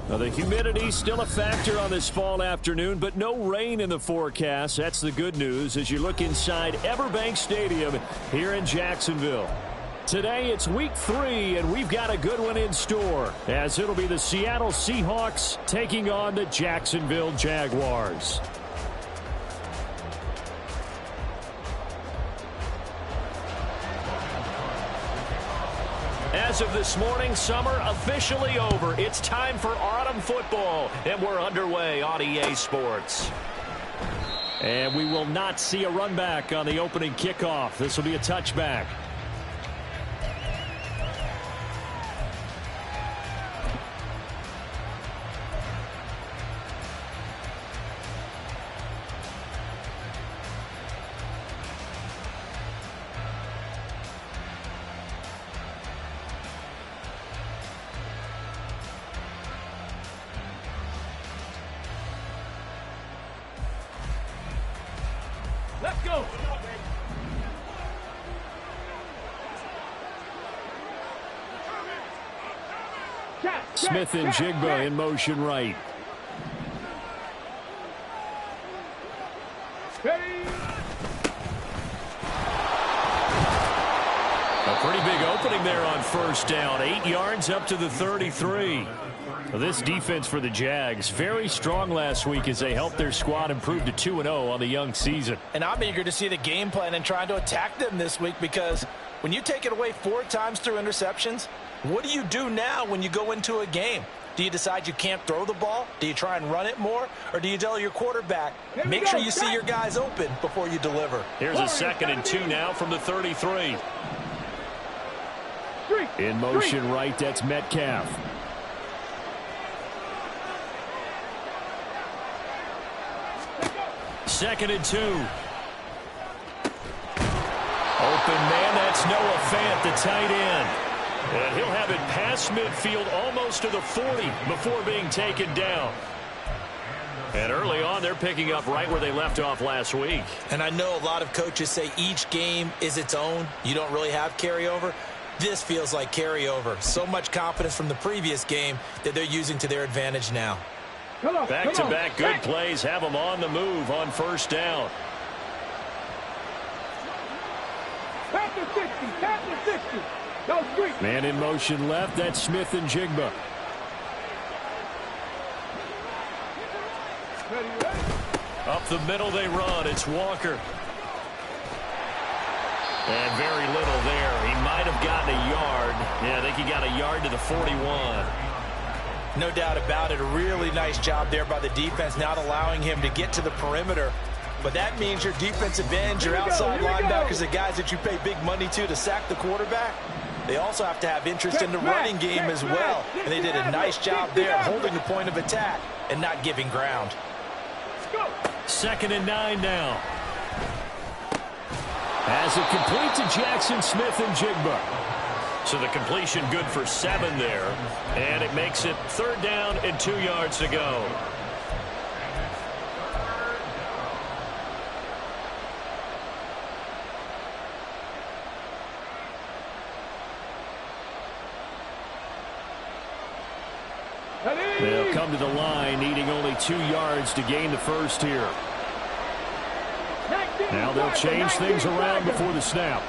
Well, the humidity still a factor on this fall afternoon, but no rain in the forecast. That's the good news as you look inside Everbank Stadium here in Jacksonville. Today it's week 3, and we've got a good one in store, as it'll be the Seattle Seahawks taking on the Jacksonville Jaguars. As of this morning, summer officially over. It's time for autumn football, and we're underway on EA Sports. And we will not see a run back on the opening kickoff. This will be a touchback. Let's go. Smith and Jigba in motion right. A pretty big opening there on first down. 8 yards up to the 33. Well, this defense for the Jags, very strong last week as they helped their squad improve to 2-0 on the young season. And I'm eager to see the game plan and trying to attack them this week, because when you take it away 4 times through interceptions, what do you do now when you go into a game? Do you decide you can't throw the ball? Do you try and run it more? Or do you tell your quarterback, make sure you see your guys open before you deliver? Here's a 2nd and 2 now from the 33. In motion right, that's Metcalf. Second and 2. Open man, that's Noah Fant, the tight end. And he'll have it past midfield almost to the 40 before being taken down. And early on, they're picking up right where they left off last week. And I know a lot of coaches say each game is its own. You don't really have carryover. This feels like carryover. So much confidence from the previous game that they're using to their advantage now. Back-to-back good plays have them on the move on first down. Man in motion left, that's Smith and Jigba. Up the middle they run, it's Walker. And very little there. He might have gotten a yard. Yeah, I think he got a yard to the 41. No doubt about it. A really nice job there by the defense, not allowing him to get to the perimeter. But that means your defensive ends, your outside linebackers, the guys that you pay big money to sack the quarterback, they also have to have interest in the running game as well. And they did a nice job there holding the point of attack and not giving ground. 2nd and 9 now. As it complete to Jackson Smith and Jigba. So the completion good for 7 there. And it makes it 3rd down and 2 yards to go. They'll come to the line, needing only 2 yards to gain the first here. Now they'll change things around before the snap.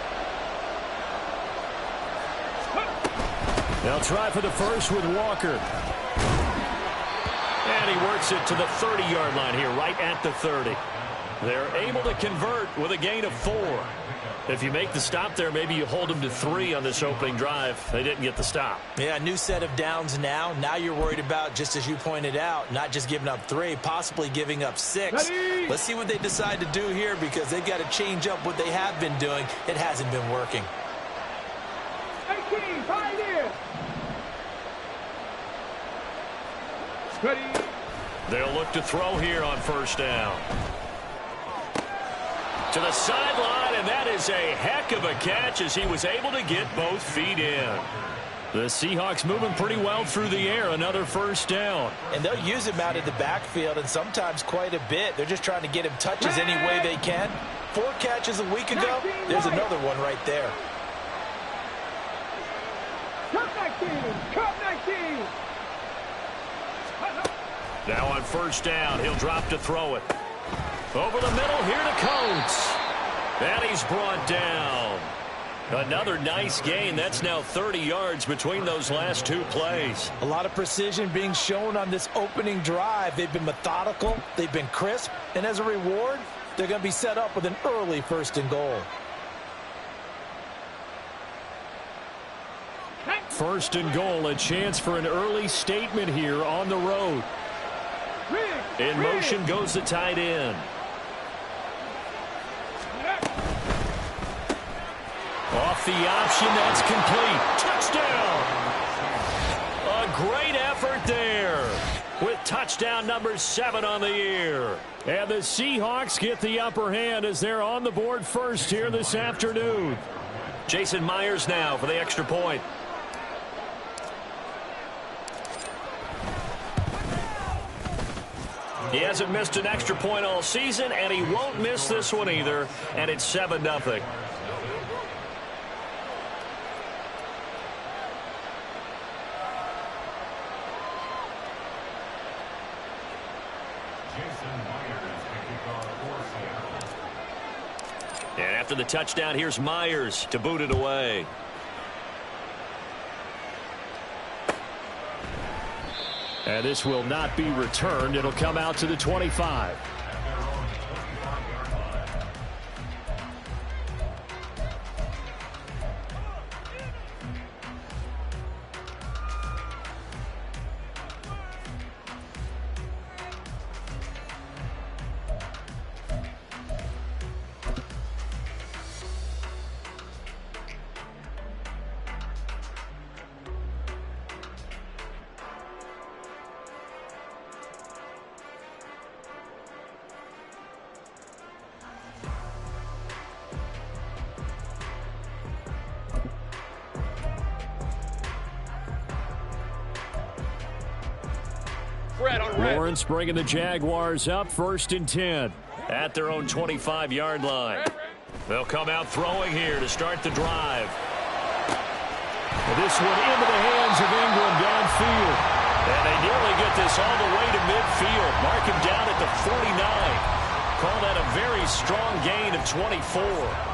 They'll try for the first with Walker. And he works it to the 30-yard line here, right at the 30. They're able to convert with a gain of 4. If you make the stop there, maybe you hold them to 3 on this opening drive. They didn't get the stop. Yeah, new set of downs now. Now you're worried about, just as you pointed out, not just giving up 3, possibly giving up 6. Let's see what they decide to do here, because they've got to change up what they have been doing. It hasn't been working. 18, Pioneer. Ready. They'll look to throw here on first down. To the sideline, and that is a heck of a catch as he was able to get both feet in. The Seahawks moving pretty well through the air. Another first down. And they'll use him out of the backfield, and sometimes quite a bit. They're just trying to get him touches any way they can. 4 catches a week ago. There's another one right there. Cut 19. Cut 19. Now on first down, he'll drop to throw it. Over the middle, here to Coates. And he's brought down. Another nice gain. That's now 30 yards between those last two plays. A lot of precision being shown on this opening drive. They've been methodical. They've been crisp. And as a reward, they're going to be set up with an early 1st and goal. 1st and goal, a chance for an early statement here on the road. In motion goes the tight end. Off the option, that's complete. Touchdown! A great effort there with touchdown number 7 on the year. And the Seahawks get the upper hand as they're on the board first here this afternoon. Jason Myers now for the extra point. He hasn't missed an extra point all season, and he won't miss this one either, and it's 7-0. And after the touchdown, here's Myers to boot it away. And this will not be returned. It'll come out to the 25. Lawrence bringing the Jaguars up 1st and 10 at their own 25-yard line. They'll come out throwing here to start the drive. This one into the hands of Ingram downfield. And they nearly get this all the way to midfield. Mark him down at the 49. Call that a very strong gain of 24.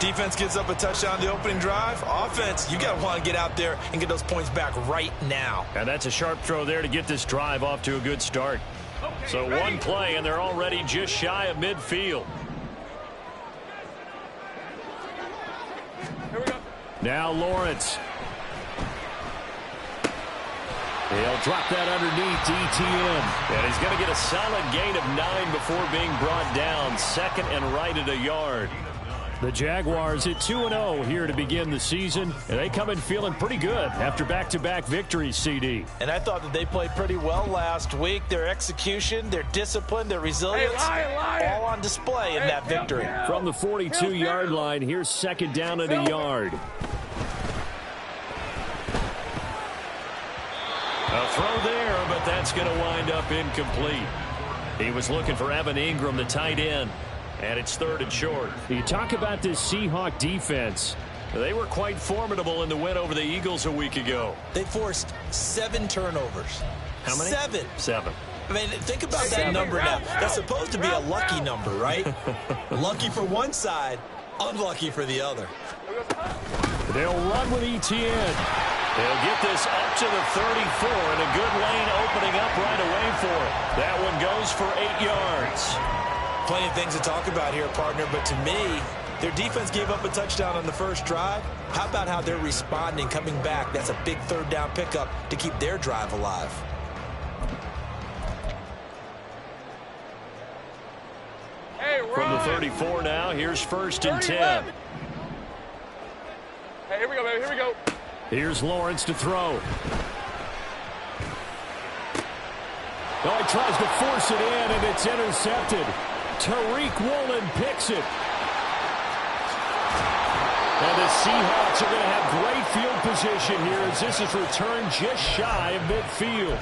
Defense gives up a touchdown the opening drive. Offense, you got to want to get out there and get those points back right now. And that's a sharp throw there to get this drive off to a good start. So one play, and they're already just shy of midfield. Here we go. Now Lawrence. He'll drop that underneath to ETN. And he's going to get a solid gain of 9 before being brought down. 2nd and right at a yard. The Jaguars at 2-0 here to begin the season. And they come in feeling pretty good after back-to-back victories, CD. And I thought that they played pretty well last week. Their execution, their discipline, their resilience, all on display in that victory. From the 42-yard line, here's 2nd down and a yard. A throw there, but that's going to wind up incomplete. He was looking for Evan Ingram, the tight end. And it's 3rd and short. You talk about this Seahawk defense. They were quite formidable in the win over the Eagles a week ago. They forced 7 turnovers. How many? 7. 7. I mean, think about that number now. That's supposed to be a lucky number, right? Lucky for one side, unlucky for the other. They'll run with ETN. They'll get this up to the 34, and a good lane opening up right away for it. That one goes for 8 yards. Plenty of things to talk about here, partner, but to me, their defense gave up a touchdown on the first drive. How about how they're responding, coming back? That's a big 3rd down pickup to keep their drive alive. Hey, from the 34 now, here's 1st and 10. Hey, here we go, baby. Here we go. Here's Lawrence to throw. Oh, he tries to force it in, and it's intercepted. Tariq Woolen picks it. And the Seahawks are going to have great field position here as this is returned just shy of midfield.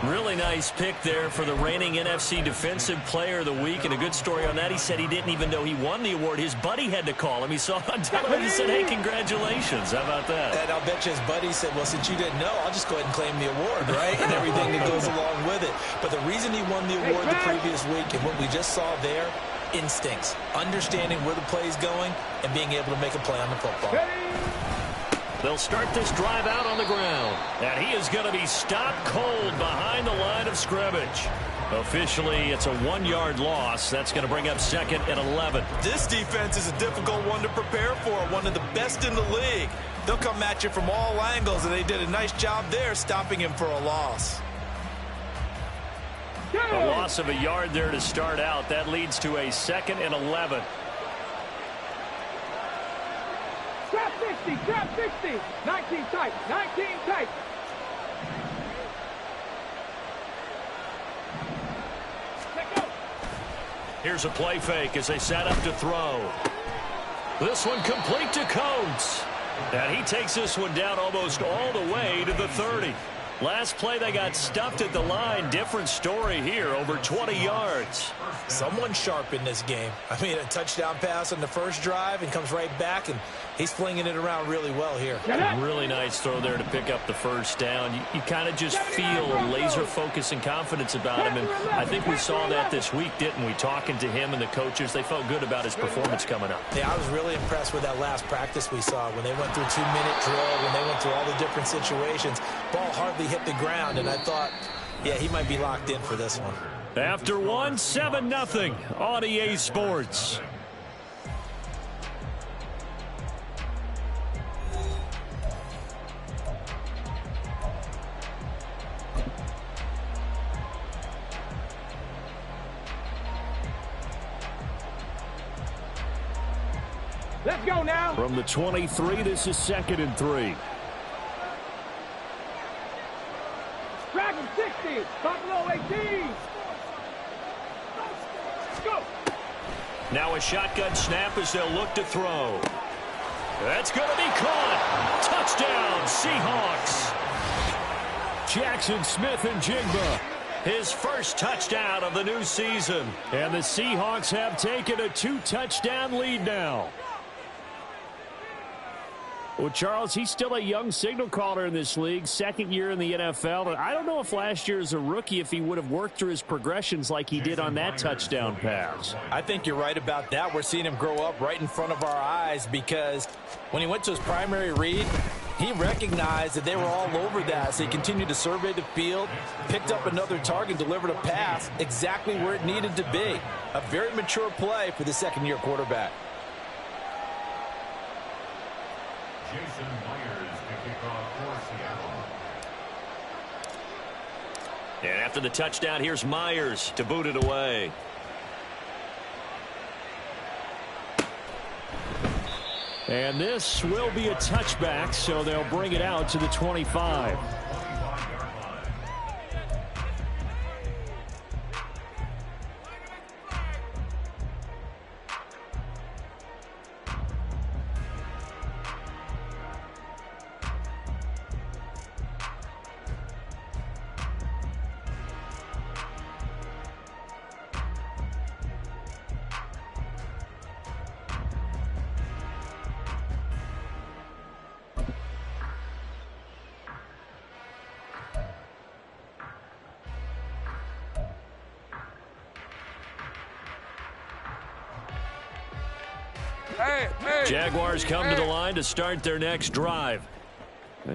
Really nice pick there for the reigning NFC Defensive Player of the Week. And a good story on that, he said he didn't even know he won the award. His buddy had to call him. He saw it on television and said, hey, congratulations. How about that? And I'll bet you his buddy said, well, since you didn't know, I'll just go ahead and claim the award, right? And everything that goes along with it. But the reason he won the award the previous week and what we just saw there, instincts, understanding where the play is going and being able to make a play on the football. They'll start this drive out on the ground. And he is going to be stopped cold behind the line of scrimmage. Officially, it's a 1-yard loss. That's going to bring up 2nd and 11. This defense is a difficult one to prepare for, one of the best in the league. They'll come at you from all angles, and they did a nice job there stopping him for a loss. A loss of a yard there to start out. That leads to a 2nd and 11. Trap 60, trap 60. 19 tight, 19 tight. Here's a play fake as they set up to throw. This one complete to Coates. And he takes this one down almost all the way to the 30. Last play, they got stuffed at the line. Different story here, over 20 yards. Someone sharp in this game. I mean, a touchdown pass on the first drive and comes right back, and he's flinging it around really well here. Really nice throw there to pick up the first down. You kind of just feel laser focus and confidence about him, and I think we saw that this week, didn't we? Talking to him and the coaches, they felt good about his performance coming up. Yeah, I was really impressed with that last practice we saw when they went through 2-minute drill, when they went through all the different situations. Ball hardly hit the ground, and I thought, yeah, he might be locked in for this one. After one, 7-0 on EA Sports. Let's go now. From the 23, this is 2nd and 3. Dragon 60, Buffalo 18. Go. Now a shotgun snap as they'll look to throw. That's going to be caught. Touchdown, Seahawks. Jackson Smith and Jigba. His first touchdown of the new season. And the Seahawks have taken a 2-touchdown lead now. Well, Charles, he's still a young signal caller in this league, 2nd year in the NFL. But I don't know if last year as a rookie, if he would have worked through his progressions like he did on that touchdown pass. I think you're right about that. We're seeing him grow up right in front of our eyes because when he went to his primary read, he recognized that they were all over that. So he continued to survey the field, picked up another target, delivered a pass exactly where it needed to be. A very mature play for the 2nd-year quarterback. Jason Myers to kick off for Seattle. And after the touchdown, here's Myers to boot it away. And this will be a touchback, so they'll bring it out to the 25. Jaguars come to the line to start their next drive.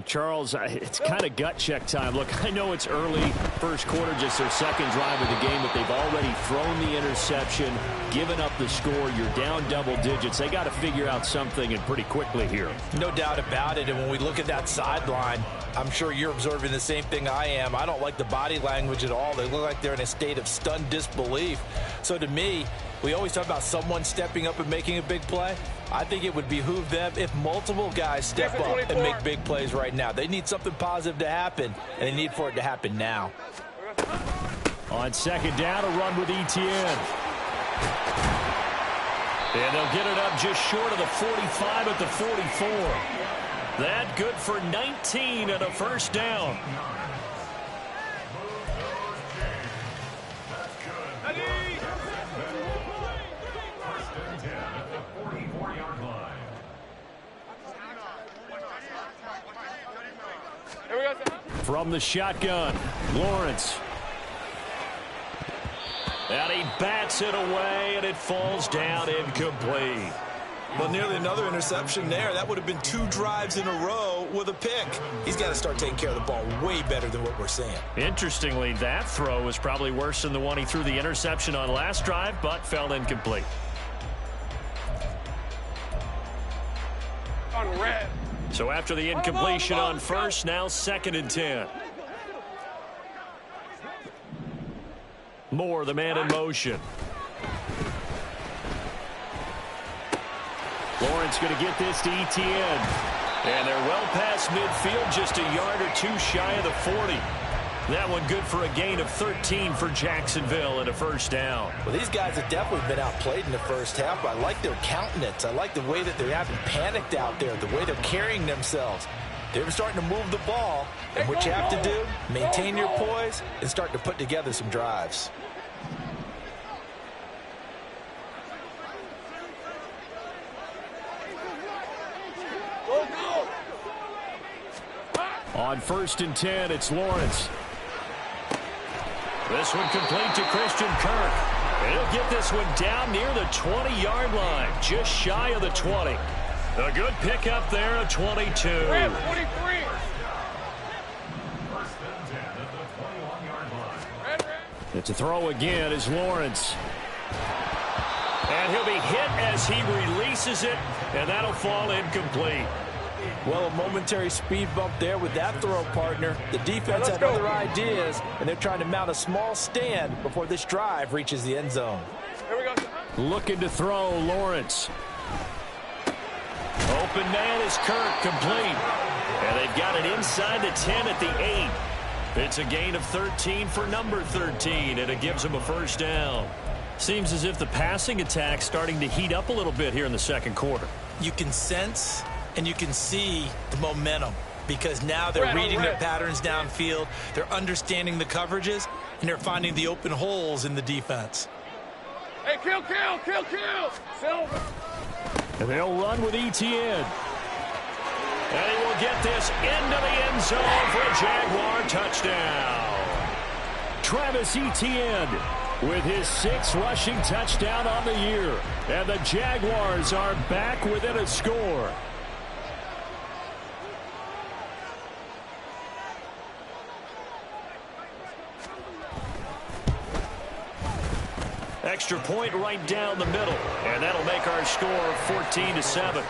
Charles, it's kind of gut check time. Look, I know it's early, first quarter, just their 2nd drive of the game, but they've already thrown the interception, given up the score. You're down double digits. They got to figure out something, and pretty quickly here. No doubt about it. And when we look at that sideline, I'm sure you're observing the same thing I am. I don't like the body language at all. They look like they're in a state of stunned disbelief. So to me, we always talk about someone stepping up and making a big play. I think it would behoove them if multiple guys step up and make big plays right now. They need something positive to happen, and they need for it to happen now. On 2nd down, a run with Etienne. And they'll get it up just short of the 45 at the 44. That good for 19 and a first down. From the shotgun, Lawrence. And he bats it away, and it falls down incomplete. Well, nearly another interception there. That would have been 2 drives in a row with a pick. He's got to start taking care of the ball way better than what we're seeing. Interestingly, that throw was probably worse than the one he threw the interception on last drive, but fell incomplete. On red. So after the incompletion on first, now 2nd and 10. Moore, the man in motion. Lawrence going to get this to Etienne. And they're well past midfield, just a yard or 2 shy of the 40. That one good for a gain of 13 for Jacksonville and a first down. Well, these guys have definitely been outplayed in the first half, but I like their countenance. I like the way that they haven't panicked out there, the way they're carrying themselves. They're starting to move the ball, and what you have to do, maintain your poise and start to put together some drives. On 1st and 10, it's Lawrence. This one complete to Christian Kirk. And he'll get this one down near the 20-yard line, just shy of the 20. A good pickup there, a 22. 23. It's a throw again is Lawrence. And he'll be hit as he releases it, and that'll fall incomplete. Well, a momentary speed bump there with that throw, partner. The defense had other ideas, and they're trying to mount a small stand before this drive reaches the end zone. Here we go. Looking to throw, Lawrence. Open man is Kirk, complete. And they've got it inside the 10 at the 8. It's a gain of 13 for number 13, and it gives them a first down. Seems as if the passing attack's starting to heat up a little bit here in the second quarter. You can sense and you can see the momentum because now they're reading their patterns downfield, they're understanding the coverages, and they're finding the open holes in the defense. Hey, kill. Silver. And they'll run with Etienne. And he will get this into the end zone for a Jaguar touchdown. Travis Etienne with his 6th rushing touchdown on the year. And the Jaguars are back within a score. Extra point right down the middle. And that'll make our score 14-7.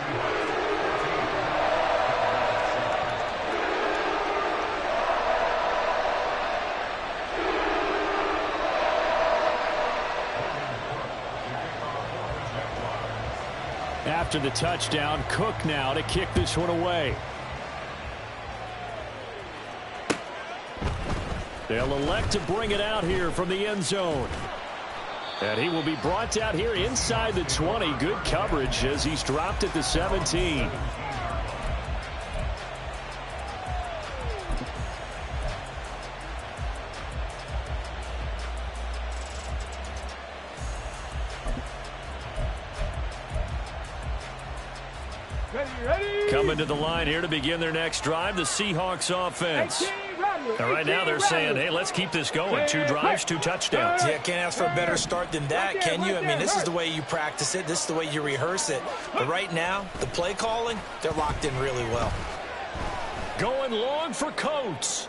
After the touchdown, Cook now to kick this one away. They'll elect to bring it out here from the end zone. And he will be brought down here inside the 20. Good coverage as he's dropped at the 17. Ready. Coming to the line here to begin their next drive, the Seahawks offense. And right now they're saying, hey, let's keep this going. 2 drives, 2 touchdowns. Yeah, can't ask for a better start than that, can you? I mean, this is the way you practice it. This is the way you rehearse it. But right now, the play calling, they're locked in really well. Going long for Coates.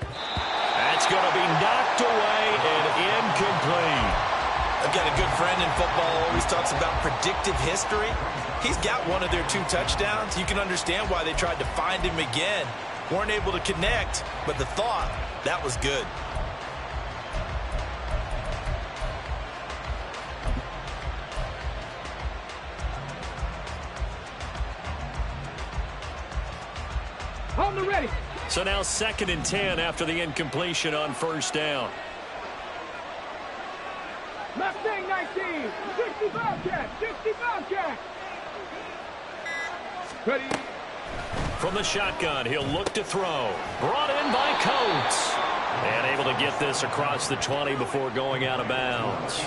That's going to be knocked away and incomplete. I've got a good friend in football, always talks about predictive history. He's got one of their 2 touchdowns. You can understand why they tried to find him again. Weren't able to connect, but the thought, that was good. Hold the ready. So now 2nd and 10 after the incompletion on first down. Mustang 19. 65 catch. back. Ready. From the shotgun, he'll look to throw. Brought in by Coates. And able to get this across the 20 before going out of bounds.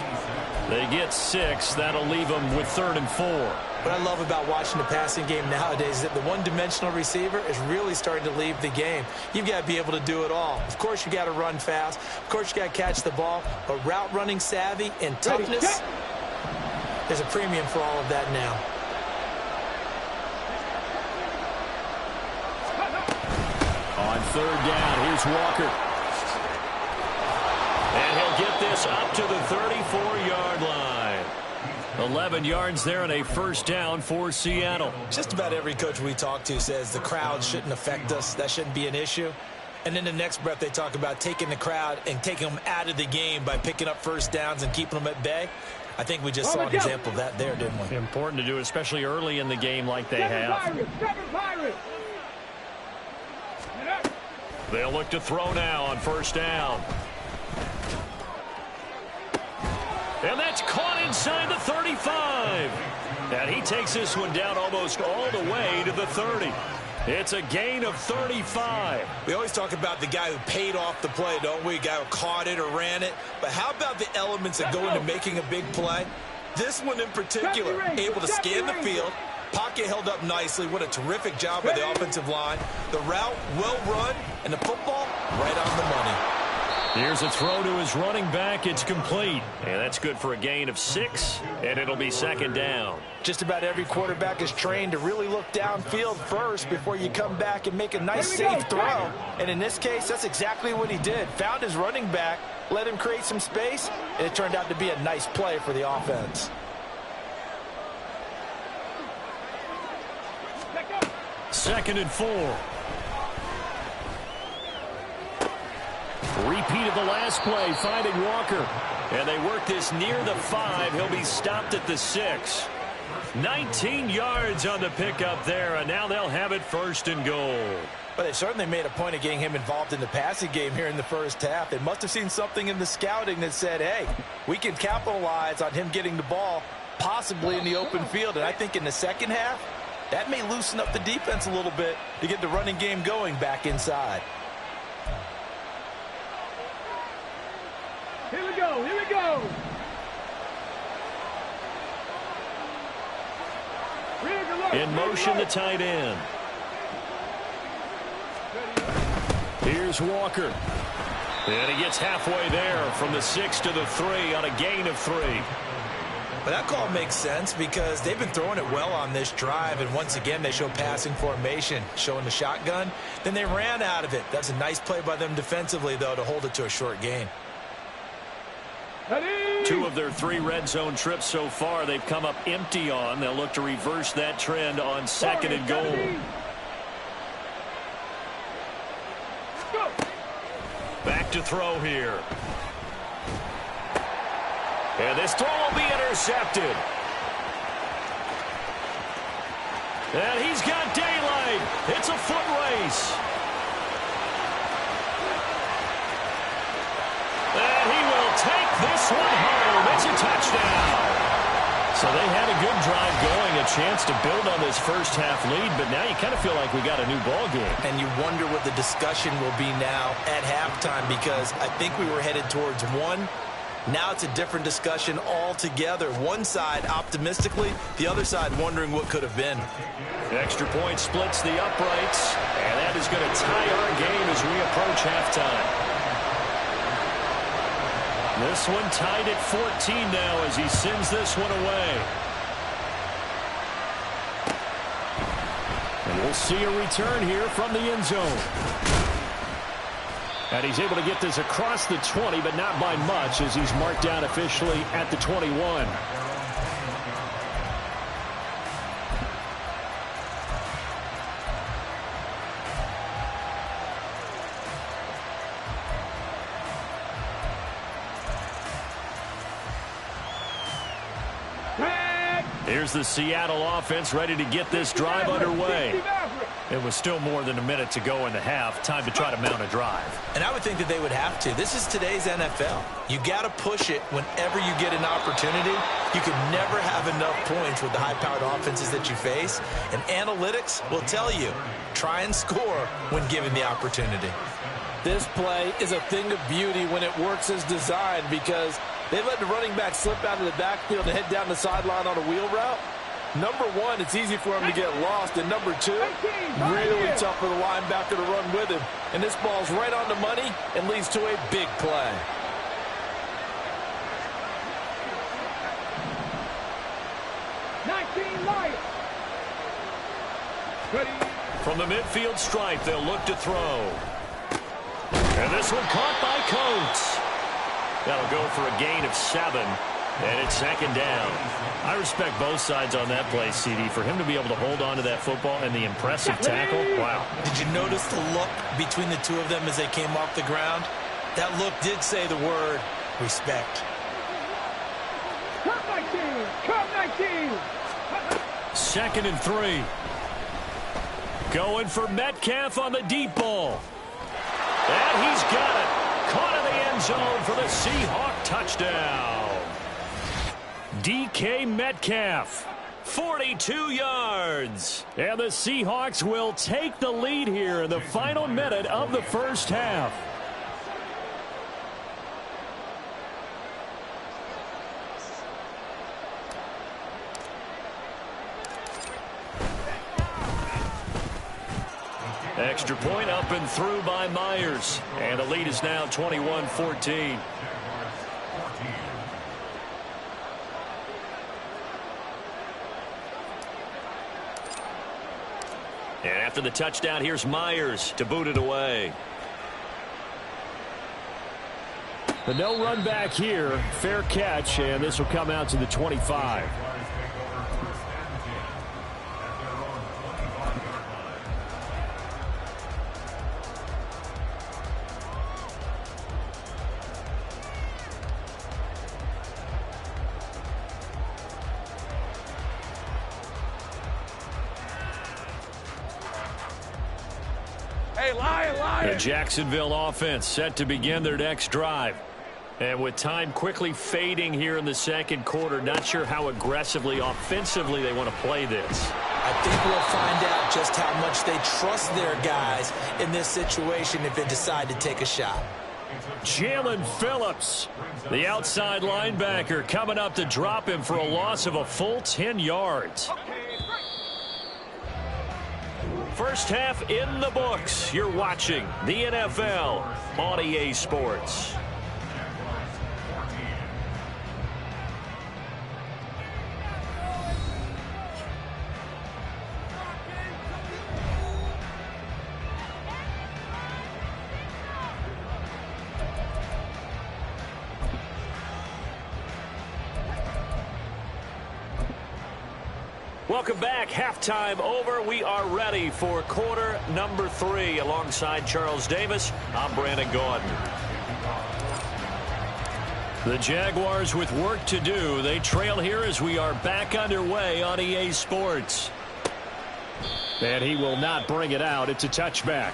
They get 6. That'll leave them with 3rd and 4. What I love about watching the passing game nowadays is that the one-dimensional receiver is really starting to leave the game. You've got to be able to do it all. Of course, you got to run fast. Of course, you got to catch the ball. But route running savvy and toughness, there's a premium for all of that now. On 3rd down, here's Walker. And he'll get this up to the 34-yard line. 11 yards there and a 1st down for Seattle. Just about every coach we talk to says the crowd shouldn't affect us. That shouldn't be an issue. And in the next breath, they talk about taking the crowd and taking them out of the game by picking up 1st downs and keeping them at bay. I think we just saw an example of that there, didn't we? Important to do, especially early in the game like they have. Pirates. They'll look to throw now on 1st down. And that's caught inside the 35. And he takes this one down almost all the way to the 30. It's a gain of 35. We always talk about the guy who paid off the play, don't we? A guy who caught it or ran it. But how about the elements that go into making a big play? This one in particular, able to scan the field. Pocket held up nicely. What a terrific job by the offensive line. The route, well run, and the football, right on the money. Here's a throw to his running back. It's complete. And that's good for a gain of 6, and it'll be 2nd down. Just about every quarterback is trained to really look downfield first before you come back and make a nice, safe throw. And in this case, that's exactly what he did. Found his running back, let him create some space, and it turned out to be a nice play for the offense. Second and 4. Repeat of the last play, finding Walker. And they work this near the 5. He'll be stopped at the 6. 19 yards on the pickup there, and now they'll have it 1st and goal. But they certainly made a point of getting him involved in the passing game here in the 1st half. They must have seen something in the scouting that said, hey, we can capitalize on him getting the ball, possibly in the open field. And I think in the 2nd half, that may loosen up the defense a little bit to get the running game going back inside. Here we go. Here we go. In motion, the tight end. Here's Walker. And he gets halfway there from the 6 to the 3 on a gain of 3. But that call makes sense because they've been throwing it well on this drive, and once again they show passing formation, showing the shotgun. Then they ran out of it. That's a nice play by them defensively, though, to hold it to a short gain. 2 of their 3 red zone trips so far they've come up empty on. They'll look to reverse that trend on 2nd and goal. Back to throw here. And this throw will be intercepted. And he's got daylight. It's a foot race. And he will take this one home. It's a touchdown. So they had a good drive going, a chance to build on this 1st half lead, but now you kind of feel like we got a new ball game. And you wonder what the discussion will be now at halftime, because I think we were headed towards 1. Now it's a different discussion altogether. One side optimistically, the other side wondering what could have been. The extra point splits the uprights, and that is going to tie our game as we approach halftime. This one tied at 14 now as he sends this one away. And we'll see a return here from the end zone. And he's able to get this across the 20, but not by much as he's marked down officially at the 21. Here's the Seattle offense ready to get this drive underway. It was still more than a minute to go in the half. Time to try to mount a drive. And I would think that they would have to. This is today's NFL. You got to push it whenever you get an opportunity. You can never have enough points with the high-powered offenses that you face. And analytics will tell you, try and score when given the opportunity. This play is a thing of beauty when it works as designed because they let the running back slip out of the backfield and head down the sideline on a wheel route. Number one, it's easy for him to get lost. And number two, really tough for the linebacker to run with him. And this ball's right on the money and leads to a big play. From the midfield stripe, they'll look to throw. And this one caught by Coates. That'll go for a gain of 7. And it's second down. I respect both sides on that play, CD. For him to be able to hold on to that football and the impressive tackle, wow. Did you notice the look between the two of them as they came off the ground? That look did say the word respect. Come 19! Come 19! 2nd and 3. Going for Metcalf on the deep ball. And he's got it. Caught in the end zone for the Seahawk touchdown. DK Metcalf, 42 yards. And the Seahawks will take the lead here in the final minute of the first half. Extra point up and through by Myers. And the lead is now 21-14. And after the touchdown, here's Myers to boot it away. The no run back here. Fair catch, and this will come out to the 25. The Jacksonville offense set to begin their next drive. And with time quickly fading here in the second quarter, not sure how aggressively, offensively they want to play this. I think we'll find out just how much they trust their guys in this situation if they decide to take a shot. Jalen Phillips, the outside linebacker, coming up to drop him for a loss of a full 10 yards. First half in the books. You're watching the NFL on EA Sports. Welcome back. Halftime over. We are ready for quarter number 3. Alongside Charles Davis, I'm Brandon Gaudin. The Jaguars with work to do. They trail here as we are back underway on EA Sports. And he will not bring it out. It's a touchback.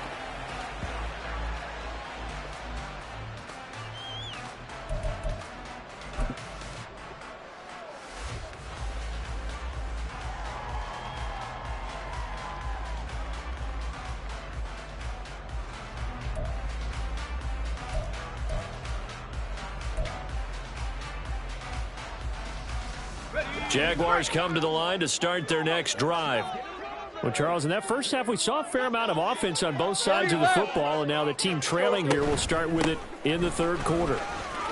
Jaguars come to the line to start their next drive. Well, Charles, in that first half, we saw a fair amount of offense on both sides of the football, and now the team trailing here will start with it in the third quarter.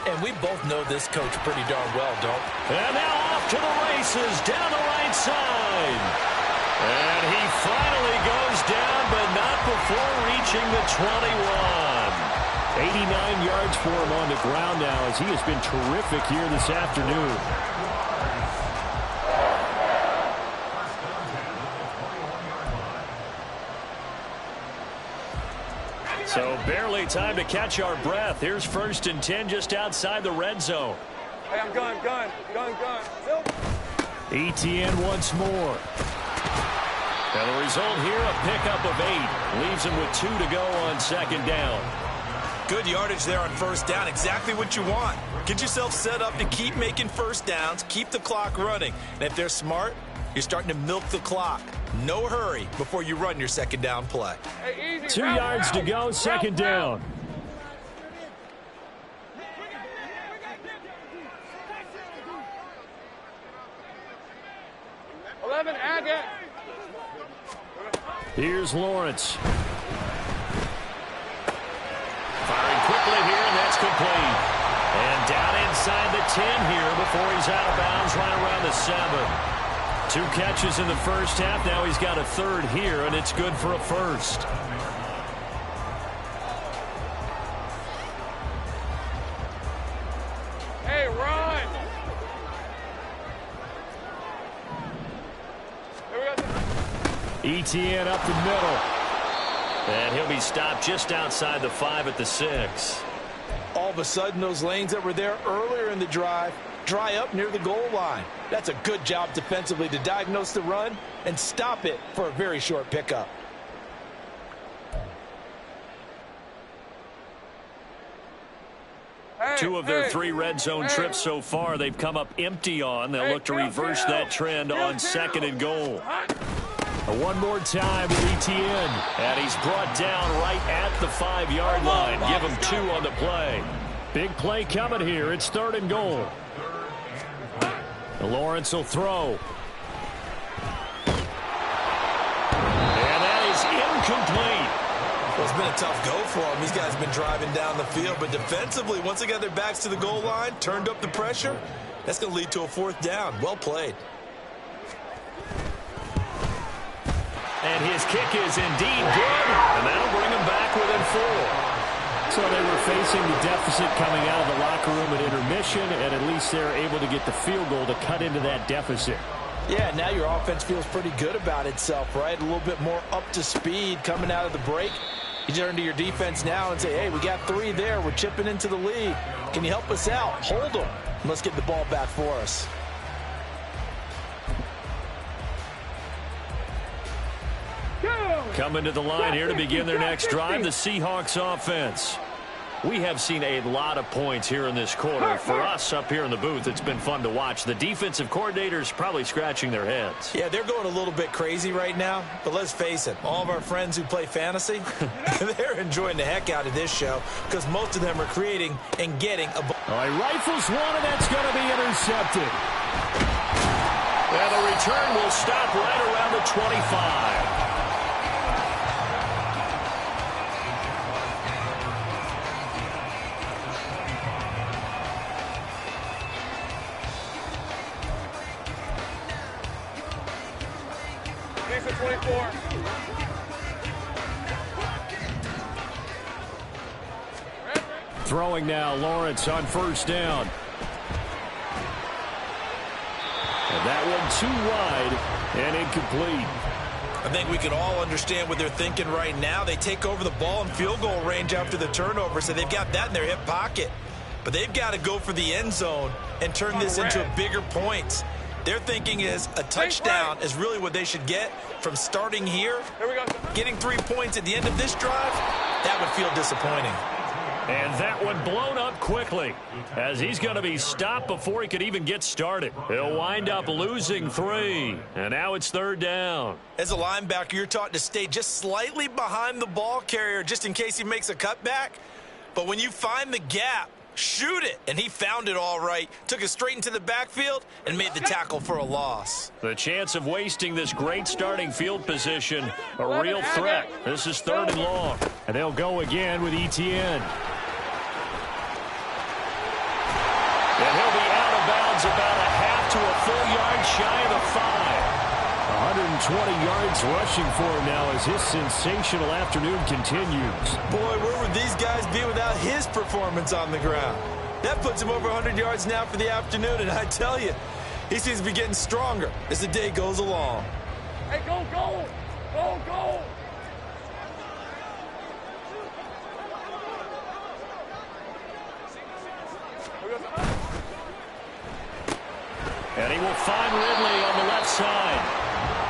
And we both know this coach pretty darn well, don't we? And now off to the races down the right side. And he finally goes down, but not before reaching the 21. 89 yards for him on the ground now, as he has been terrific here this afternoon. So barely time to catch our breath. Here's 1st and 10 just outside the red zone. Hey, I'm gun. Etienne once more. And the result here, a pickup of 8. Leaves him with 2 to go on second down. Good yardage there on first down. Exactly what you want. Get yourself set up to keep making first downs, keep the clock running. And if they're smart, you're starting to milk the clock. No hurry before you run your second down play. Hey, easy. 2 yards to go, second down. Here's Lawrence. Firing quickly here, and that's complete. And down inside the 10 here before he's out of bounds, right around the 7. 2 catches in the first half. Now he's got a third here, and it's good for a first. Hey, run. Etienne up the middle. And he'll be stopped just outside the 5 at the 6. All of a sudden, those lanes that were there earlier in the drive dry up near the goal line. That's a good job defensively to diagnose the run and stop it for a very short pickup. Hey, 2 of their 3 red zone trips so far they've come up empty on. They'll look to reverse that trend on second and goal. One more time with Etienne. And he's brought down right at the 5-yard line. Give him 2 on the play. Big play coming here. It's third and goal. Lawrence will throw. And that is incomplete. Well, it's been a tough go for him. These guys have been driving down the field. But defensively, once they got their backs to the goal line, turned up the pressure, that's going to lead to a 4th down. Well played. And his kick is indeed good. And that'll bring him back within 4. So they were facing the deficit coming out of the locker room at intermission, and at least they're able to get the field goal to cut into that deficit. Yeah, now your offense feels pretty good about itself, right? A little bit more up to speed coming out of the break. You turn to your defense now and say, hey, we got 3 there. We're chipping into the lead. Can you help us out? Hold them. Let's get the ball back for us. Coming to the line here to begin their next drive, the Seahawks offense. We have seen a lot of points here in this quarter. For us up here in the booth, it's been fun to watch. The defensive coordinators probably scratching their heads. Yeah, they're going a little bit crazy right now, but let's face it, all of our friends who play fantasy, they're enjoying the heck out of this show because most of them are creating and getting a ball. All right, rifles one, and that's going to be intercepted. And the return will stop right around the 25. Throwing now, Lawrence on first down. And that one too wide and incomplete. I think we can all understand what they're thinking right now. They take over the ball in field goal range after the turnover, so they've got that in their hip pocket. But they've got to go for the end zone and turn this into a bigger point. Their thinking is a touchdown is really what they should get from starting here. Getting 3 points at the end of this drive, that would feel disappointing. And that one blown up quickly as he's going to be stopped before he could even get started. He'll wind up losing 3. And now it's third down. As a linebacker, you're taught to stay just slightly behind the ball carrier just in case he makes a cutback. But when you find the gap, shoot it. And he found it all right. Took it straight into the backfield and made the tackle for a loss. The chance of wasting this great starting field position, a real threat. This is third and long. And they'll go again with Etienne. And he'll be out of bounds about a half to a full yard shy of the 5. 120 yards rushing for him now as his sensational afternoon continues. Boy, where would these guys be without his performance on the ground? That puts him over 100 yards now for the afternoon, and I tell you, he seems to be getting stronger as the day goes along. Hey, go, go! Go, go! And he will find Ridley on the left side.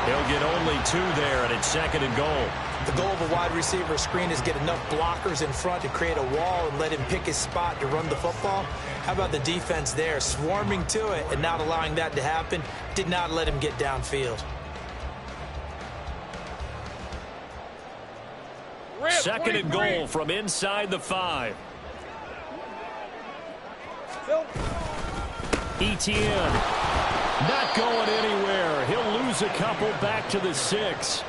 He'll get only 2 there, and it's 2nd and goal. The goal of a wide receiver screen is get enough blockers in front to create a wall and let him pick his spot to run the football. How about the defense there, swarming to it and not allowing that to happen? Did not let him get downfield. 2nd and goal from inside the 5. Etienne not going anywhere. He'll lose a couple back to the 6.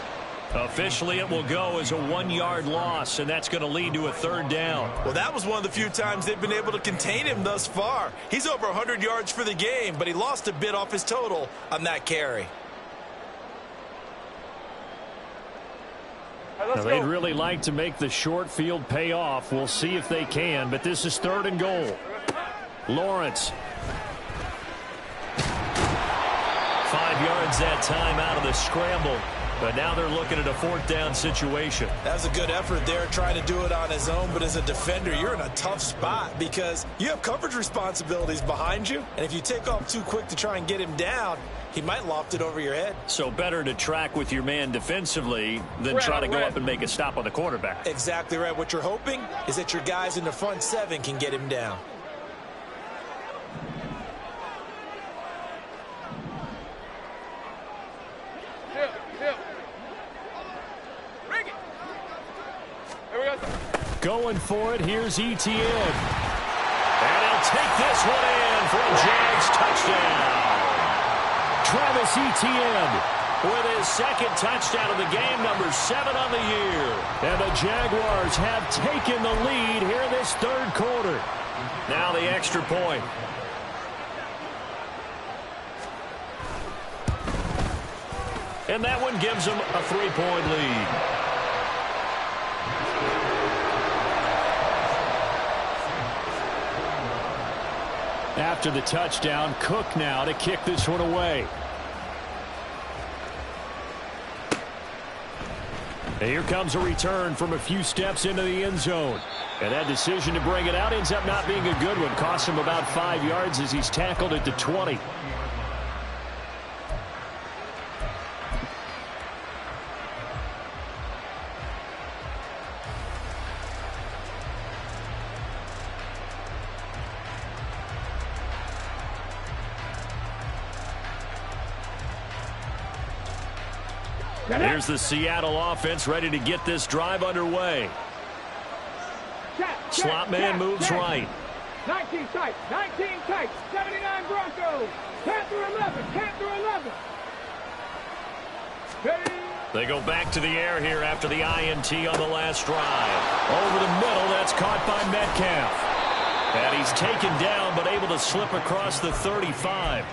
Officially, it will go as a 1-yard loss, and that's going to lead to a 3rd down. Well, that was one of the few times they've been able to contain him thus far. He's over 100 yards for the game, but he lost a bit off his total on that carry. Now, they'd really like to make the short field pay off. We'll see if they can, but this is 3rd and goal. Lawrence. 5 yards that time out of the scramble. But now they're looking at a 4th down situation. That was a good effort there, trying to do it on his own. But as a defender, you're in a tough spot because you have coverage responsibilities behind you. And if you take off too quick to try and get him down, he might loft it over your head. So better to track with your man defensively than try to go up and make a stop on the quarterback. Exactly right. What you're hoping is that your guys in the front 7 can get him down. Going for it, here's Etienne. And he'll take this one in for a Jags touchdown. Travis Etienne with his 2nd touchdown of the game, number 7 on the year. And the Jaguars have taken the lead here in this 3rd quarter. Now the extra point. And that one gives them a 3-point lead. After the touchdown, Cook now to kick this one away. And here comes a return from a few steps into the end zone. And that decision to bring it out ends up not being a good one. Costs him about 5 yards as he's tackled at the 20. Here's the Seattle offense ready to get this drive underway. Slot man moves right. 19 tight, 19 tight, 79 Broncos. 10 through 11, 10 through 11. They go back to the air here after the INT on the last drive. Over the middle, that's caught by Metcalf. And he's taken down, but able to slip across the 35.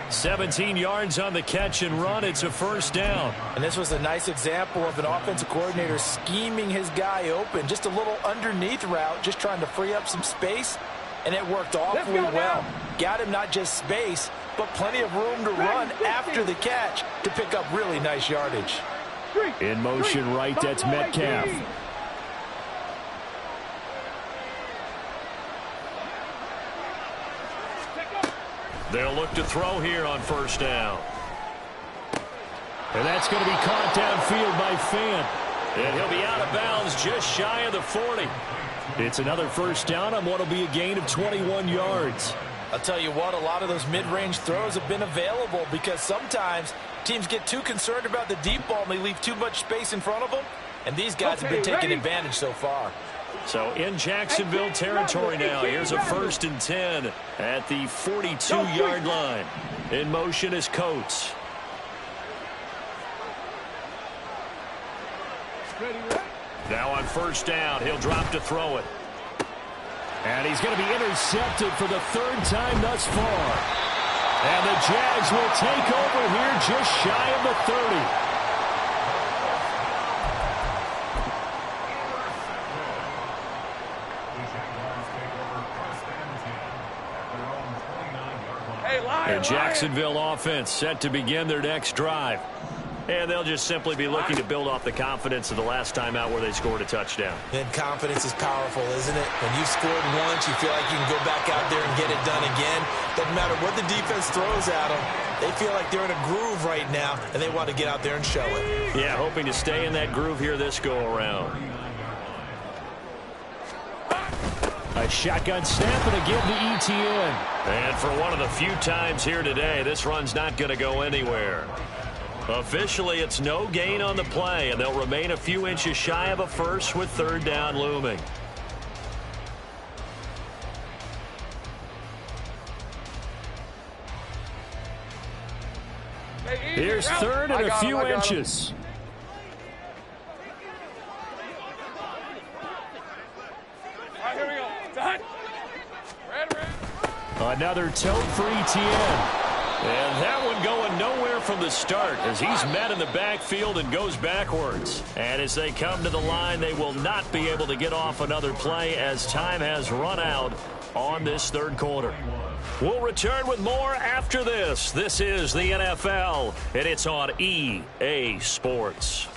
17 yards on the catch and run. It's a 1st down. And this was a nice example of an offensive coordinator scheming his guy open. Just a little underneath route, just trying to free up some space. And it worked awfully well. Got him not just space, but plenty of room to run after the catch to pick up really nice yardage. In motion right, that's Metcalf. They'll look to throw here on 1st down. And that's going to be caught downfield by Fant. And he'll be out of bounds just shy of the 40. It's another 1st down on what will be a gain of 21 yards. I'll tell you what, a lot of those mid-range throws have been available because sometimes teams get too concerned about the deep ball and they leave too much space in front of them. And these guys have been taking advantage so far. So in Jacksonville territory now. Here's a 1st and 10 at the 42-yard line. In motion is Coates. Now on 1st down, he'll drop to throw it. And he's going to be intercepted for the 3rd time thus far. And the Jags will take over here just shy of the 30. The Jacksonville offense set to begin their next drive. And they'll just simply be looking to build off the confidence of the last time out where they scored a touchdown. And confidence is powerful, isn't it? When you've scored once, you feel like you can go back out there and get it done again. Doesn't matter what the defense throws at them. They feel like they're in a groove right now, and they want to get out there and show it. Yeah, hoping to stay in that groove here this go-around. A shotgun snap and a give to ETN. And for one of the few times here today, this run's not going to go anywhere. Officially, it's no gain on the play, and they'll remain a few inches shy of a first with third down looming. Here's third and a few inches. All right, here we go. Done. Red. Another tote for ETN. And that one going nowhere from the start as he's met in the backfield and goes backwards. And as they come to the line, they will not be able to get off another play as time has run out on this third quarter. We'll return with more after this. This is the NFL, and it's on EA Sports.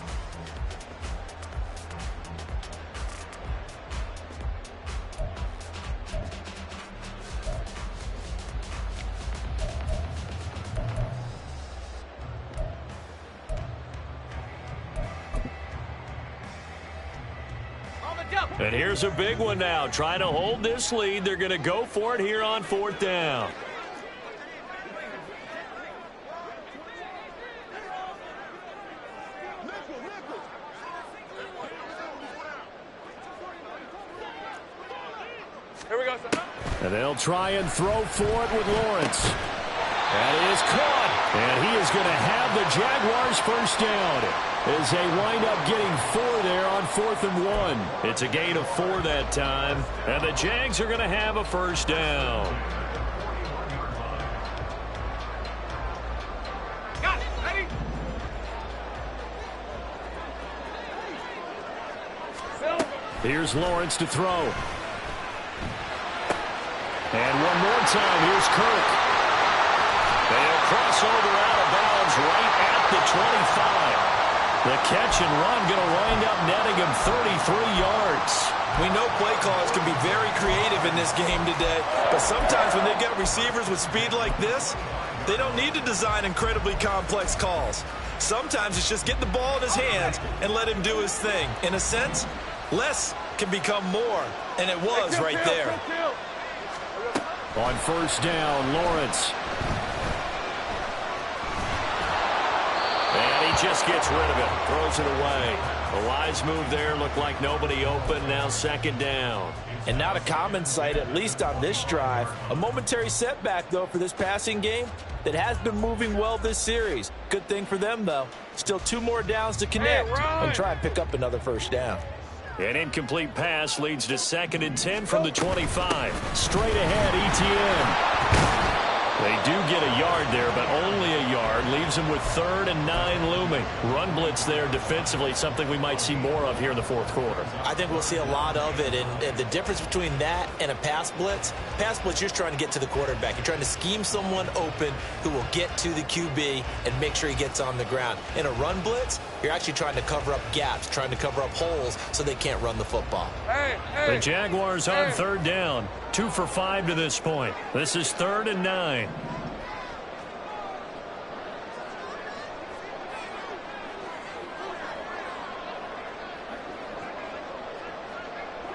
And here's a big one now. Trying to hold this lead. They're going to go for it here on fourth down. Here we go, son. And they'll try and throw for it with Lawrence. That is caught. And he is going to have the Jaguars first down as they wind up getting 4 there on 4th and 1. It's a gain of 4 that time. And the Jags are going to have a first down. Got it. Ready? Here's Lawrence to throw. And one more time, here's Kirk. They'll cross over out of bounds right at the 25. The catch and run going to wind up netting him 33 yards. We know play callers can be very creative in this game today, but sometimes when they've got receivers with speed like this, they don't need to design incredibly complex calls. Sometimes it's just get the ball in his hands and let him do his thing. In a sense, less can become more, and it was right there. On first down, Lawrence. And he just gets rid of it, throws it away. The wise move there, looked like nobody open, now second down. And not a common sight, at least on this drive. A momentary setback, though, for this passing game that has been moving well this series. Good thing for them, though. Still 2 more downs to connect and try and pick up another first down. An incomplete pass leads to 2nd and 10 from the 25. Straight ahead, ETN. They do get a yard there, but only a yard. Leaves them with 3rd and 9 looming. Run blitz there defensively, something we might see more of here in the fourth quarter. I think we'll see a lot of it, and the difference between that and a pass blitz, you're just trying to get to the quarterback. You're trying to scheme someone open who will get to the QB and make sure he gets on the ground. In a run blitz, you're actually trying to cover up gaps, trying to cover up holes so they can't run the football. The Jaguars on 3rd down. 2 for 5 to this point. This is 3rd and 9.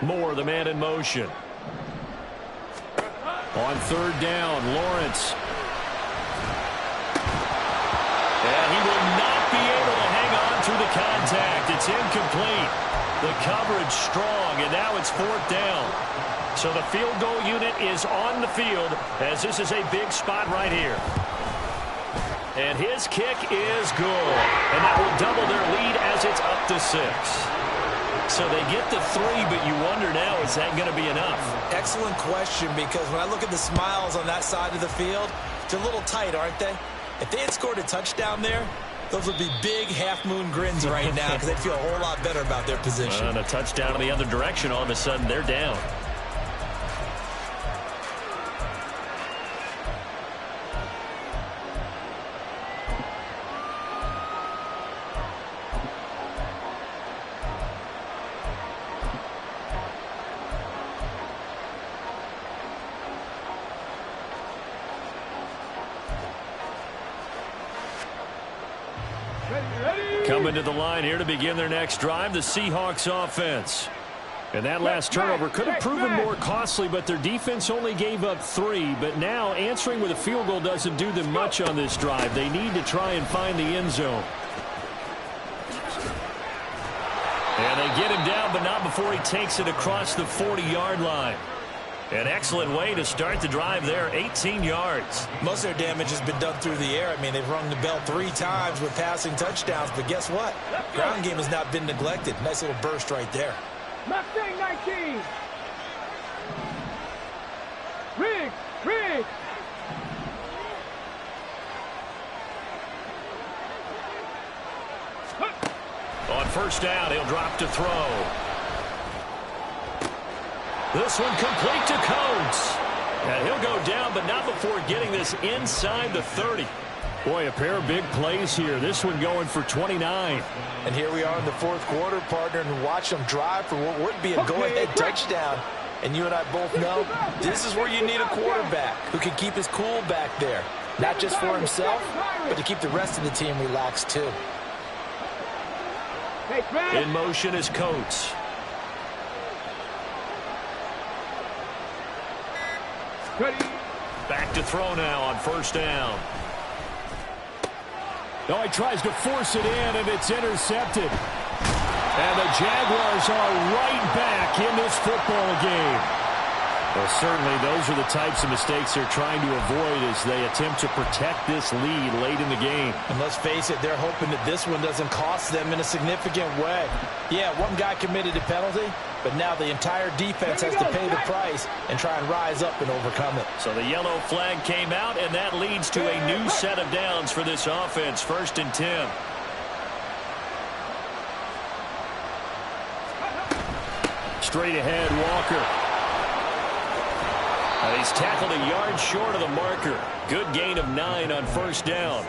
Moore, the man in motion. On 3rd down, Lawrence. And he will not be able to hang on through the contact. It's incomplete. The coverage strong, and now it's 4th down. So the field goal unit is on the field as this is a big spot right here. And his kick is good. And that will double their lead as it's up to 6. So they get the 3, but you wonder now, is that going to be enough? Excellent question, because when I look at the smiles on that side of the field, they're a little tight, aren't they? If they had scored a touchdown there, those would be big half-moon grins right now because they'd feel a whole lot better about their position. And a touchdown in the other direction, all of a sudden they're down. Coming to the line here to begin their next drive, the Seahawks offense. And that last turnover could have proven more costly, but their defense only gave up 3. But now answering with a field goal doesn't do them much on this drive. They need to try and find the end zone. And they get him down, but not before he takes it across the 40-yard line. An excellent way to start the drive there, 18 yards. Most of their damage has been done through the air. I mean, they've rung the bell 3 times with passing touchdowns, but guess what? Ground game has not been neglected. Nice little burst right there. Mustang 19. Riggs. On first down, he'll drop to throw. This one complete to Coates. And he'll go down, but not before getting this inside the 30. Boy, a pair of big plays here. This one going for 29. And here we are in the fourth quarter, partner, and watch them drive for what would be a go-ahead touchdown. And you and I both know this is where you need a quarterback who can keep his cool back there. Not just for himself, but to keep the rest of the team relaxed too. In motion is Coates. Back to throw now on first down. No, he tries to force it in, and it's intercepted. And the Jaguars are right back in this football game. Well, certainly those are the types of mistakes they're trying to avoid as they attempt to protect this lead late in the game. And let's face it, they're hoping that this one doesn't cost them in a significant way. Yeah, one guy committed a penalty, but now the entire defense has to pay the price and try and rise up and overcome it. So the yellow flag came out, and that leads to a new set of downs for this offense. 1st and 10. Straight ahead, Walker. And he's tackled a yard short of the marker. Good gain of 9 on first down.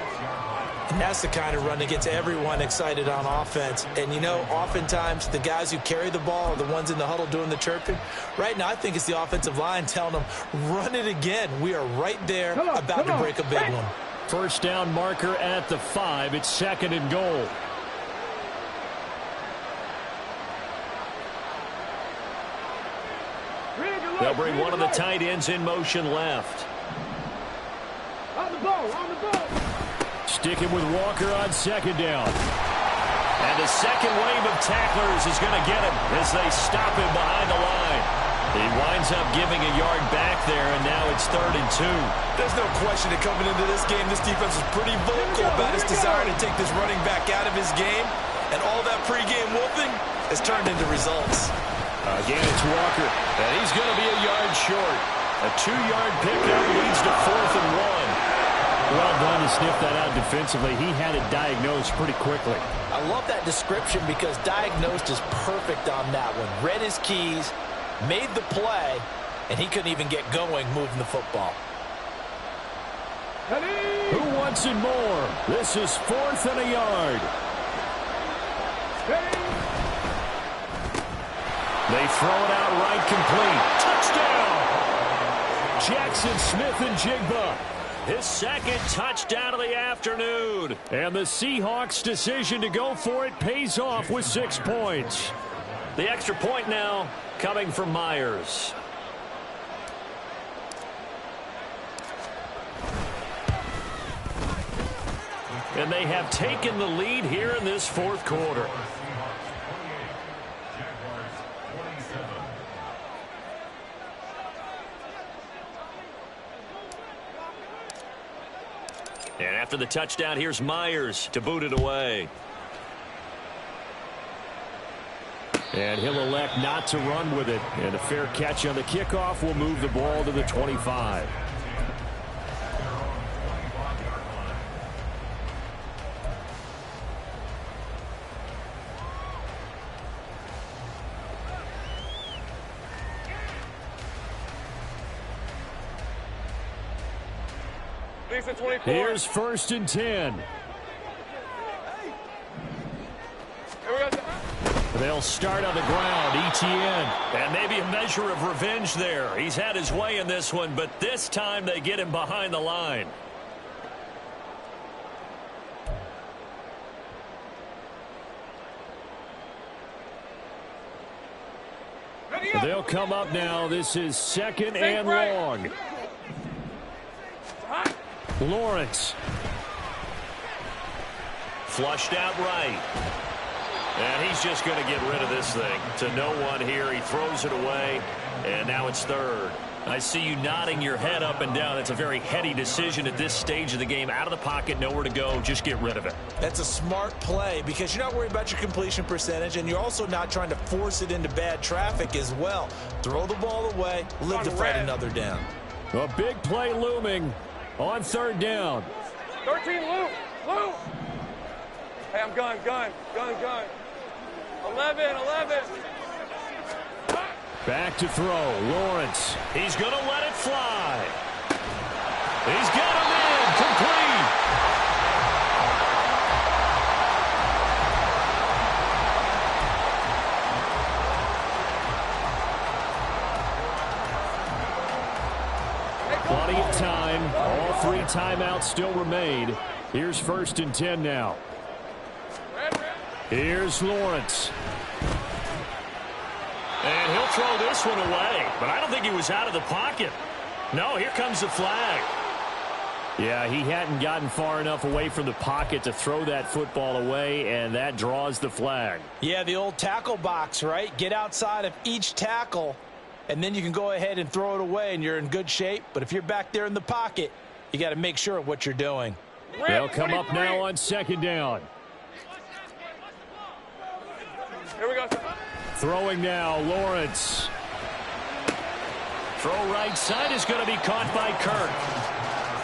And that's the kind of run that gets everyone excited on offense. And, you know, oftentimes the guys who carry the ball are the ones in the huddle doing the chirping. Right now, I think it's the offensive line telling them, run it again. We are right there about to break a big one. First down marker at the 5. It's 2nd and goal. They'll bring one of the tight ends in motion left. On the ball. Sticking with Walker on 2nd down. And the second wave of tacklers is going to get him as they stop him behind the line. He winds up giving a yard back there, and now it's 3rd and 2. There's no question that coming into this game, this defense is pretty vocal about its desire to take this running back out of his game. And all that pregame whooping has turned into results. Again, it's Walker, and he's going to be a yard short. A 2-yard pickup leads to 4th and 1. Well done to sniff that out defensively. He had it diagnosed pretty quickly. I love that description because diagnosed is perfect on that one. Read his keys, made the play, and he couldn't even get going moving the football. Who wants it more? This is 4th and a yard. They throw it out right complete. Touchdown! Jackson Smith and Jigba. His 2nd touchdown of the afternoon. And the Seahawks' decision to go for it pays off with 6 points. The extra point now coming from Myers. And they have taken the lead here in this 4th quarter. And after the touchdown, here's Myers to boot it away. And he'll elect not to run with it. And a fair catch on the kickoff will move the ball to the 25. Here's 1st and 10. They'll start on the ground, ETN. And maybe a measure of revenge there. He's had his way in this one, but this time they get him behind the line. They'll come up now. This is second and long. Lawrence. Flushed out right. And he's just going to get rid of this thing. To no one here. He throws it away. And now it's third. I see you nodding your head up and down. It's a very heady decision at this stage of the game. Out of the pocket, nowhere to go. Just get rid of it. That's a smart play because you're not worried about your completion percentage, and you're also not trying to force it into bad traffic as well. Throw the ball away, live to fight another down. A big play looming on third down. 13, Lou. Hey, I'm gun. 11. Back to throw. Lawrence. He's going to let it fly. He's got him in. Complete. Plenty of time. All 3 timeouts still remain. Here's first and 10 now. Here's Lawrence. And he'll throw this one away. But I don't think he was out of the pocket. No, here comes the flag. Yeah, he hadn't gotten far enough away from the pocket to throw that football away, and that draws the flag. Yeah, the old tackle box, right? Get outside of each tackle, and then you can go ahead and throw it away, and you're in good shape. But if you're back there in the pocket, you got to make sure of what you're doing. They'll come up now on second down. Here we go. Throwing now, Lawrence. Throw right side is going to be caught by Kirk.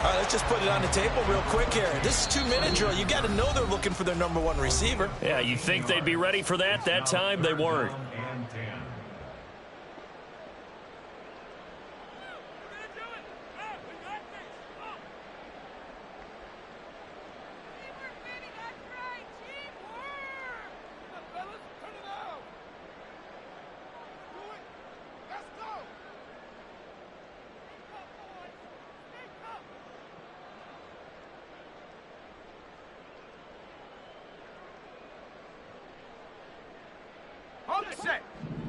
All right, let's just put it on the table real quick here. This is 2-minute drill. You got to know they're looking for their number 1 receiver. Yeah, you think they'd be ready for that? That time they weren't.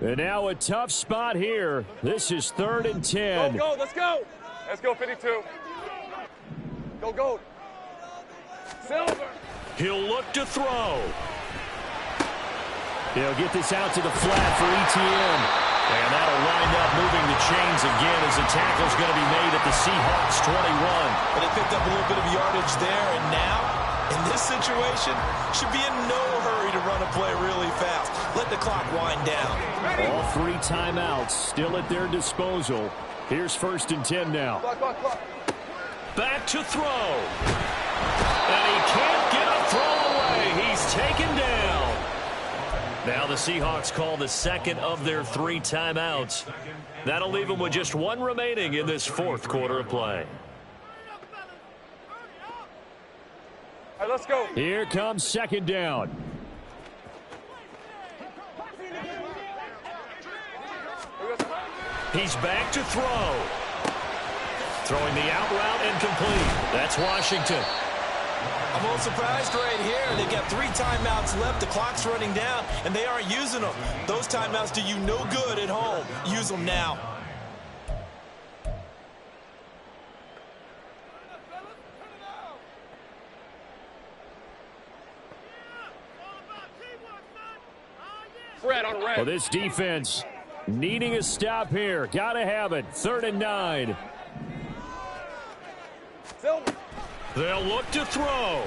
And now a tough spot here. This is third and 10. Go, let's go. Let's go, 52. Go. Silver. He'll look to throw. He'll get this out to the flat for ETN. And that'll wind up moving the chains again as the tackle's going to be made at the Seahawks 21. But they picked up a little bit of yardage there, and now, in this situation, should be in no hurry to run a play really fast. Let the clock wind down. All 3 timeouts still at their disposal. Here's first and 10 now. Clock. Back to throw. And he can't get a throw away. He's taken down. Now the Seahawks call the second of their 3 timeouts. That'll leave them with just 1 remaining in this 4th quarter of play. All right, let's go. Here comes second down. He's back to throw. Throwing the out route and complete. That's Washington. I'm a little surprised right here. They've got 3 timeouts left. The clock's running down, and they aren't using them. Those timeouts do you no good at home. Use them now. Well, this defense needing a stop here. Got to have it. 3rd and 9. They'll look to throw.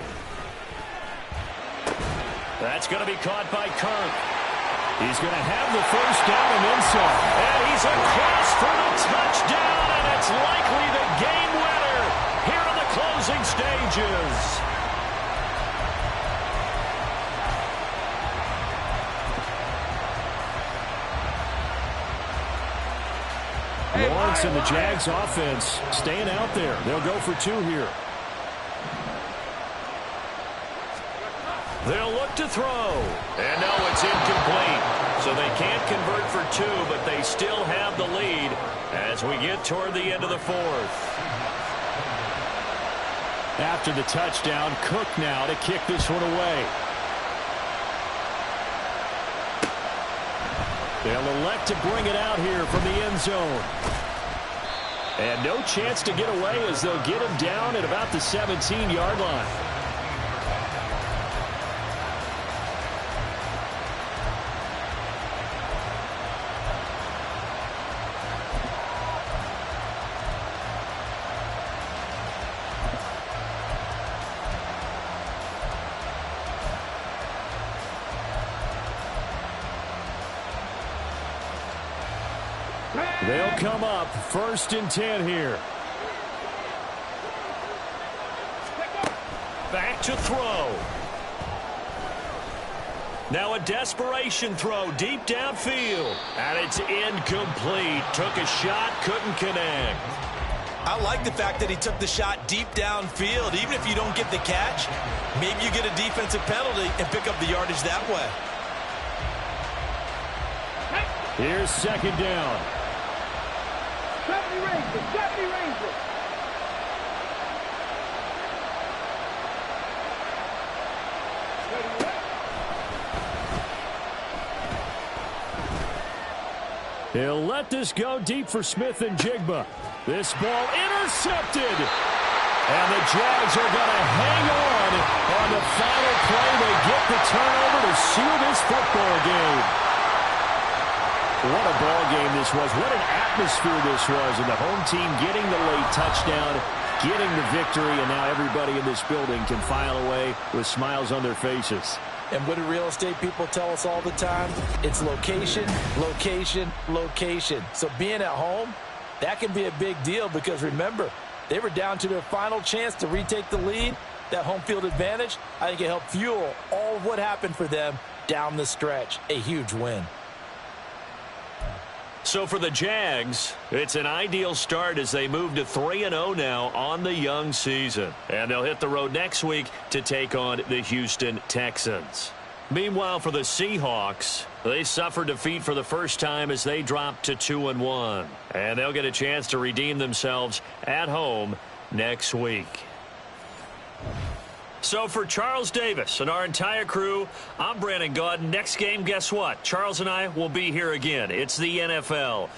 That's going to be caught by Kirk. He's going to have the first down and then some. And he's across for the touchdown, and it's likely the game winner here in the closing stages. Lawrence and the Jags offense staying out there. They'll go for 2 here. They'll look to throw. And no, it's incomplete. So they can't convert for 2, but they still have the lead as we get toward the end of the 4th. After the touchdown, Cook now to kick this one away. They'll elect to bring it out here from the end zone. And no chance to get away as they'll get him down at about the 17-yard line. They'll come up 1st and 10 here. Back to throw. Now a desperation throw deep downfield. And it's incomplete. Took a shot, couldn't connect. I like the fact that he took the shot deep downfield. Even if you don't get the catch, maybe you get a defensive penalty and pick up the yardage that way. Here's 2nd down. 70 Rangers, 70 Rangers. He'll let this go deep for Smith and Jigba. This ball intercepted. And the Jags are going to hang on the final play. They get the turnover to seal this football game. What a ball game this was. What an atmosphere this was. And the home team getting the late touchdown, getting the victory, and now everybody in this building can file away with smiles on their faces. And what do real estate people tell us all the time? It's location, location, location. So being at home, that can be a big deal because, remember, they were down to their final chance to retake the lead. That home field advantage, I think it helped fuel all of what happened for them down the stretch. A huge win. So for the Jags, it's an ideal start as they move to 3-0 now on the young season. And they'll hit the road next week to take on the Houston Texans. Meanwhile, for the Seahawks, they suffered defeat for the first time as they dropped to 2-1. And they'll get a chance to redeem themselves at home next week. So for Charles Davis and our entire crew, I'm Brandon Gaudin. Next game, guess what? Charles and I will be here again. It's the NFL.